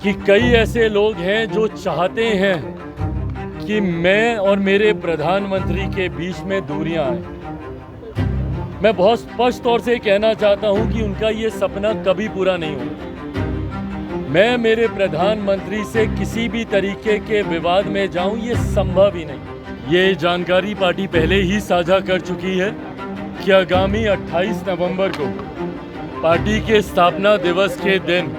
कि कई ऐसे लोग हैं जो चाहते हैं कि मैं और मेरे प्रधानमंत्री के बीच में दूरियां आए। मैं बहुत स्पष्ट तौर से कहना चाहता हूं कि उनका ये सपना कभी पूरा नहीं होगा। मैं मेरे प्रधानमंत्री से किसी भी तरीके के विवाद में जाऊं, ये संभव ही नहीं। ये जानकारी पार्टी पहले ही साझा कर चुकी है कि आगामी 28 नवंबर को पार्टी के स्थापना दिवस के दिन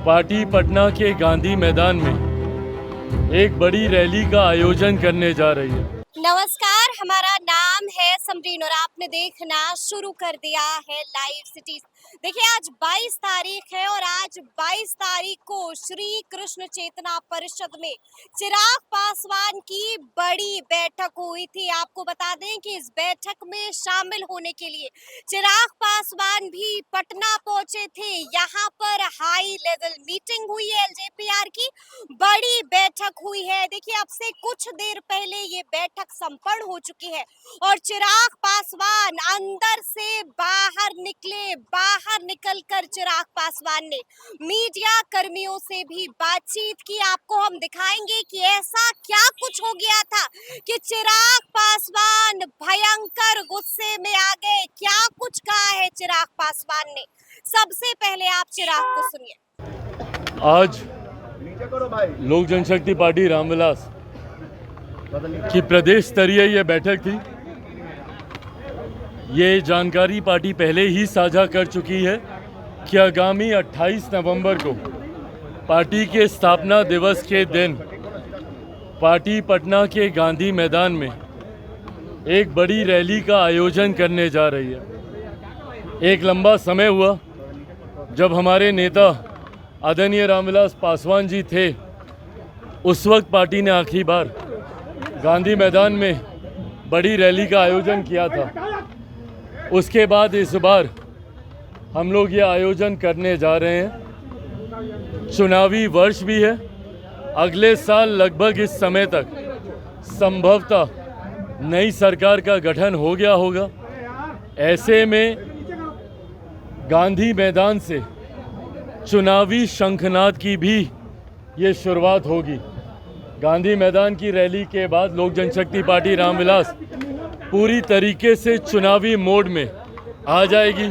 पार्टी पटना के गांधी मैदान में एक बड़ी रैली का आयोजन करने जा रही है। नमस्कार, हमारा नाम है समरीन और आपने देखना शुरू कर दिया है लाइव सिटीज। देखिए, आज 22 तारीख है और आज 22 तारीख को श्री कृष्ण चेतना परिषद में चिराग पासवान की बड़ी बैठक हुई थी। आपको बता दें कि इस बैठक में शामिल होने के लिए चिराग पासवान भी पटना पहुंचे थे। यहाँ पर हाई लेवल मीटिंग हुई है, एलजेपीआर की बड़ी बैठक हुई है। देखिए, अब से कुछ देर पहले ये बैठक संपन्न हो चुकी है और चिराग पासवान अंदर से बाहर निकले। बाहर निकलकर चिराग पासवान ने मीडिया कर्मियों से भी बातचीत की। आपको हम दिखाएंगे कि ऐसा क्या कुछ हो गया था कि चिराग पासवान भयंकर गुस्से में आ गए। क्या कुछ कहा है चिराग पासवान ने, सबसे पहले आप चिराग को सुनिए। आज लोक जनशक्ति पार्टी रामविलास की प्रदेश स्तरीय ये बैठक थी। ये जानकारी पार्टी पहले ही साझा कर चुकी है कि आगामी 28 नवंबर को पार्टी के स्थापना दिवस के दिन पार्टी पटना के गांधी मैदान में एक बड़ी रैली का आयोजन करने जा रही है। एक लंबा समय हुआ जब हमारे नेता आदरणीय रामविलास पासवान जी थे, उस वक्त पार्टी ने आखिरी बार गांधी मैदान में बड़ी रैली का आयोजन किया था। उसके बाद इस बार हम लोग ये आयोजन करने जा रहे हैं। चुनावी वर्ष भी है। अगले साल लगभग इस समय तक संभवतः नई सरकार का गठन हो गया होगा। ऐसे में गांधी मैदान से चुनावी शंखनाद की भी ये शुरुआत होगी। गांधी मैदान की रैली के बाद लोक जनशक्ति पार्टी रामविलास पूरी तरीके से चुनावी मोड में आ जाएगी।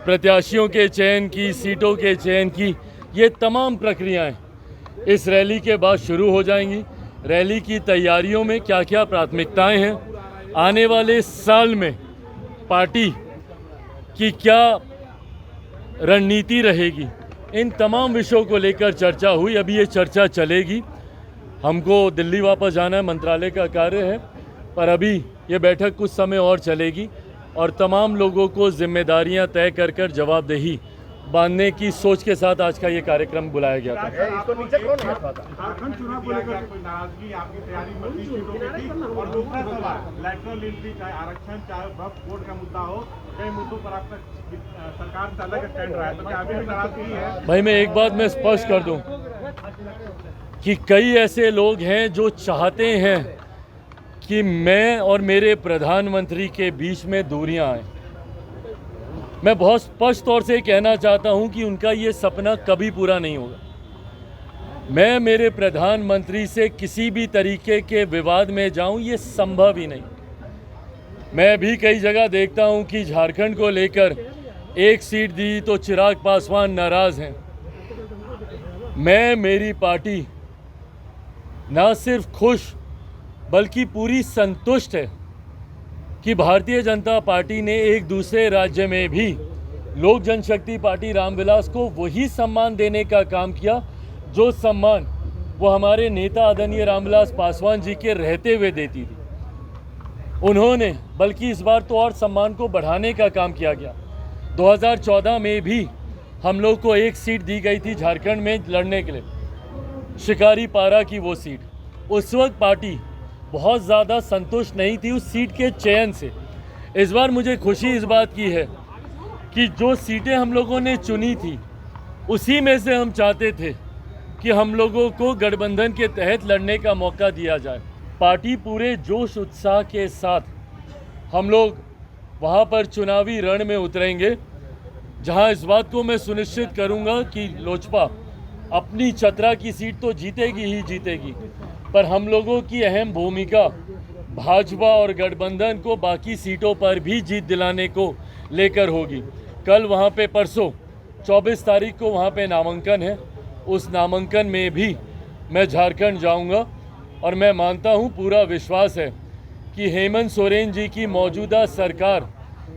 प्रत्याशियों के चयन की, सीटों के चयन की ये तमाम प्रक्रियाएं इस रैली के बाद शुरू हो जाएंगी। रैली की तैयारियों में क्या क्या प्राथमिकताएं हैं, आने वाले साल में पार्टी की क्या रणनीति रहेगी, इन तमाम विषयों को लेकर चर्चा हुई। अभी ये चर्चा चलेगी। हमको दिल्ली वापस जाना है, मंत्रालय का कार्य है, पर अभी ये बैठक कुछ समय और चलेगी और तमाम लोगों को जिम्मेदारियां तय कर जवाबदेही बांधने की सोच के साथ आज का ये कार्यक्रम बुलाया गया था। झारखंड चुनाव को लेकर कोई नाराजगी आपकी तैयारी में और दूसरा सवाल लेटरल एंट्री, चाहे आरक्षण, चाहे वक्फ बोर्ड का मुद्दा हो, कई मुद्दों पर आपका सरकार से अलग स्टैंड रहा है, तो क्या अभी भी नाराजगी है? भाई, मैं एक बात मैं स्पष्ट कर दूं कि कई ऐसे लोग हैं जो चाहते हैं कि मैं और मेरे प्रधानमंत्री के बीच में दूरियां आए। मैं बहुत स्पष्ट तौर से कहना चाहता हूं कि उनका ये सपना कभी पूरा नहीं होगा। मैं मेरे प्रधानमंत्री से किसी भी तरीके के विवाद में जाऊं, ये संभव ही नहीं। मैं भी कई जगह देखता हूं कि झारखंड को लेकर एक सीट दी तो चिराग पासवान नाराज हैं। मैं, मेरी पार्टी ना सिर्फ खुश बल्कि पूरी संतुष्ट है कि भारतीय जनता पार्टी ने एक दूसरे राज्य में भी लोक जनशक्ति पार्टी रामविलास को वही सम्मान देने का काम किया जो सम्मान वो हमारे नेता आदरणीय रामविलास पासवान जी के रहते हुए देती थी। उन्होंने बल्कि इस बार तो और सम्मान को बढ़ाने का काम किया गया। 2014 में भी हम लोग को एक सीट दी गई थी झारखंड में लड़ने के लिए, शिकारी पारा की वो सीट। उस वक्त पार्टी बहुत ज़्यादा संतुष्ट नहीं थी उस सीट के चयन से। इस बार मुझे खुशी इस बात की है कि जो सीटें हम लोगों ने चुनी थी उसी में से हम चाहते थे कि हम लोगों को गठबंधन के तहत लड़ने का मौका दिया जाए। पार्टी पूरे जोश उत्साह के साथ हम लोग वहाँ पर चुनावी रण में उतरेंगे, जहाँ इस बात को मैं सुनिश्चित करूँगा कि लोजपा अपनी चतरा की सीट तो जीतेगी ही जीतेगी, पर हम लोगों की अहम भूमिका भाजपा और गठबंधन को बाकी सीटों पर भी जीत दिलाने को लेकर होगी। कल वहाँ पे परसों 24 तारीख को वहाँ पे नामांकन है। उस नामांकन में भी मैं झारखंड जाऊँगा और मैं मानता हूँ, पूरा विश्वास है कि हेमंत सोरेन जी की मौजूदा सरकार,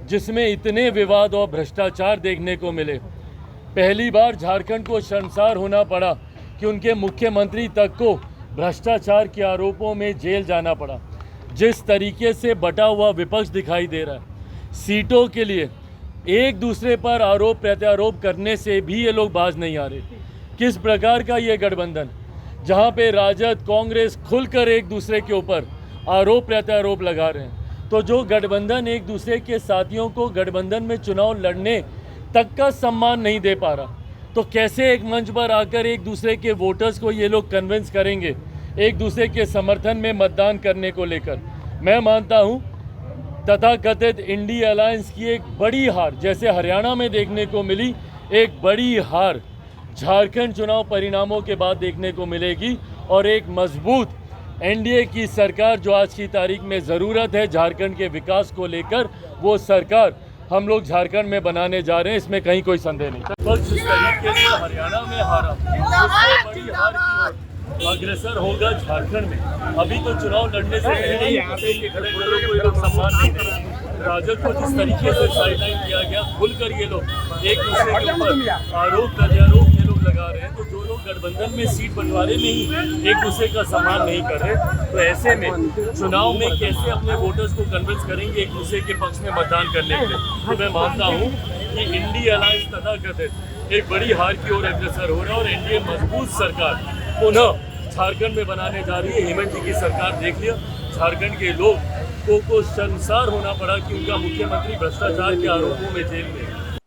जिसमें इतने विवाद और भ्रष्टाचार देखने को मिले, पहली बार झारखंड को शर्मसार होना पड़ा कि उनके मुख्यमंत्री तक को भ्रष्टाचार के आरोपों में जेल जाना पड़ा। जिस तरीके से बटा हुआ विपक्ष दिखाई दे रहा है, सीटों के लिए एक दूसरे पर आरोप प्रत्यारोप करने से भी ये लोग बाज नहीं आ रहे। किस प्रकार का ये गठबंधन, जहाँ पे राजद कांग्रेस खुलकर एक दूसरे के ऊपर आरोप प्रत्यारोप लगा रहे हैं, तो जो गठबंधन एक दूसरे के साथियों को गठबंधन में चुनाव लड़ने तक का सम्मान नहीं दे पा रहा, तो कैसे एक मंच पर आकर एक दूसरे के वोटर्स को ये लोग कन्विंस करेंगे एक दूसरे के समर्थन में मतदान करने को लेकर। मैं मानता हूँ तथाकथित इंडी अलायंस की एक बड़ी हार, जैसे हरियाणा में देखने को मिली, एक बड़ी हार झारखंड चुनाव परिणामों के बाद देखने को मिलेगी और एक मजबूत एनडीए की सरकार जो आज की तारीख में ज़रूरत है झारखंड के विकास को लेकर, वो सरकार हम लोग झारखंड में बनाने जा रहे हैं, इसमें कहीं कोई संदेह नहीं। पक्ष इस तरीके से हरियाणा में हारा, उससे बड़ी हार की ओर अग्रसर होगा झारखंड में। अभी तो चुनाव लड़ने से पहले ही के खड़े लोगों को ये लोग सम्मान नहीं दे रहे। राजद को जिस तरीके से साइडलाइन किया गया, खुलकर ये लोग एक दूसरे के ऊपर आरोप प्रत्यारोप ये लोग लगा रहे हैं, तो जो लोग गठबंधन में सीट बंटवारे में ही एक दूसरे का सम्मान नहीं कर रहे, तो ऐसे में चुनाव में कैसे अपने वोटर्स को कन्विंस करेंगे एक दूसरे के पक्ष में मतदान करने के लिए। तो मैं मानता हूँ कि इंडी अलायंस तथाकथित एक बड़ी हार की ओर अग्रसर हो रहा है और एनडीए मजबूत सरकार पुनः झारखंड में बनाने जा रही है। हेमंत जी की सरकार देख लिया, झारखंड के लोग को शर्मसार होना पड़ा कि उनका मुख्यमंत्री भ्रष्टाचार के आरोपों में जेल में।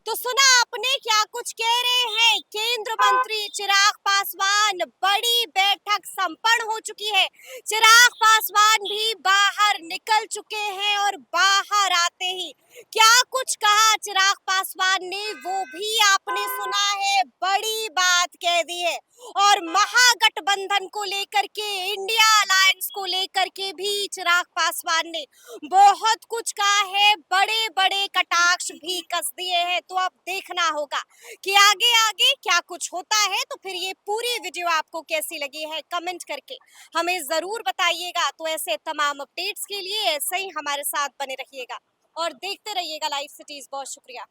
तो सुना आपने क्या कुछ कह रहे हैं केंद्र मंत्री चिराग पासवान। बड़ी बैठक संपन्न हो चुकी है, चिराग पासवान भी बाहर निकल चुके हैं और बाहर आते ही क्या कुछ कहा चिराग पासवान ने वो भी आपने सुना है। बड़ी बात कह दी है और महागठबंधन को लेकर के, इंडिया अलायंस को लेकर के भी चिराग पासवान ने बहुत कुछ कहा है, बड़े बड़े कटाक्ष भी कस दिए हैं। तो अब देखना होगा कि आगे आगे क्या कुछ होता है। तो फिर ये पूरी वीडियो आपको कैसी लगी है कमेंट करके हमें जरूर बताइएगा। तो ऐसे तमाम अपडेट्स के लिए ऐसे ही हमारे साथ बने रहिएगा और देखते रहिएगा लाइव सिटीज। बहुत शुक्रिया।